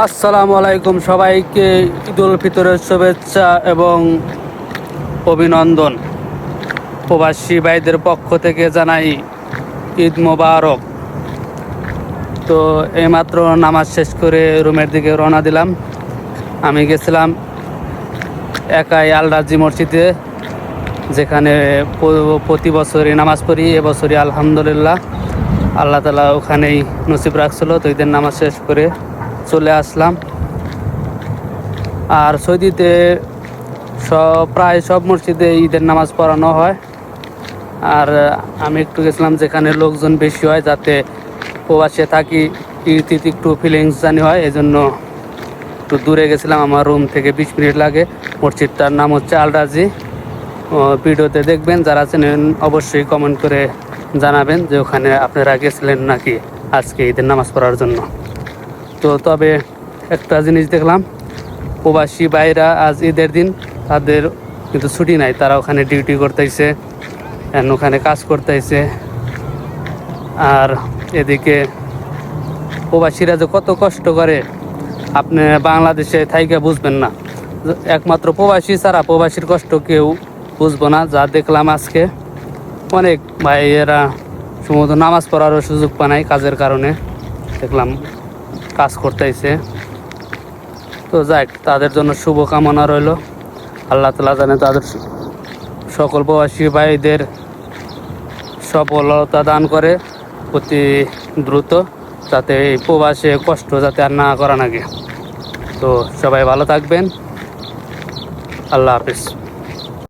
আসসালামু আলাইকুম, সবাইকে ঈদুল ফিতরের শুভেচ্ছা এবং অভিনন্দন। প্রবাসী ভাইদের পক্ষ থেকে জানাই ঈদ মোবারক। তো এইমাত্র নামাজ শেষ করে রুমের দিকে রওনা দিলাম। আমি গেছিলাম একাই আল রাজি মসজিদে, যেখানে প্রতি বছরই নামাজ পড়ি। এবছরই আলহামদুলিল্লাহ আল্লাহ তাআলা ওখানেই নসিব রাখছিল। তো ঈদের নামাজ শেষ করে চলে আসলাম। আর সৌদিতে প্রায় সব মসজিদে ঈদের নামাজ পড়ানো হয়। আর আমি একটু গেছিলাম যেখানে লোকজন বেশি হয়, যাতে প্রবাসে থাকি ঈদ একটু ফিলিংস জানি হয়, এই জন্য একটু দূরে গেছিলাম। আমার রুম থেকে 20 মিনিট লাগে। মসজিদটার নাম হচ্ছে আল রাজি। ভিডিওতে দেখবেন, যারা চেনেন অবশ্যই কমেন্ট করে জানাবেন যে ওখানে আপনারা গেছিলেন নাকি আজকে ঈদের নামাজ পড়ার জন্য। তো তবে একটা জিনিস দেখলাম, প্রবাসী ভাইরা আজ ঈদের দিন তাদের কিন্তু ছুটি নাই, তারা ওখানে ডিউটি করতেছে, ওখানে কাজ করতেছে। আর এদিকে প্রবাসীরা যে কত কষ্ট করে আপনি বাংলাদেশে থাইকা বুঝবেন না। একমাত্র প্রবাসী ছাড়া প্রবাসীর কষ্ট কেউ বুঝবো না। যা দেখলাম আজকে, অনেক ভাইয়েরা সম্ভবত নামাজ পড়ারও সুযোগ পায় নাই কাজের কারণে, দেখলাম কাজ করতেছে। তো যাক, তাদের জন্য শুভকামনা রইল। আল্লাহ তাআলা জানে তাদের সকল প্রবাসী ভাইদের সফলতা দান করে অতি দ্রুত, যাতে এই প্রবাসে কষ্ট যাতে আর না করা লাগে। তো সবাই ভালো থাকবেন। আল্লাহ হাফিজ।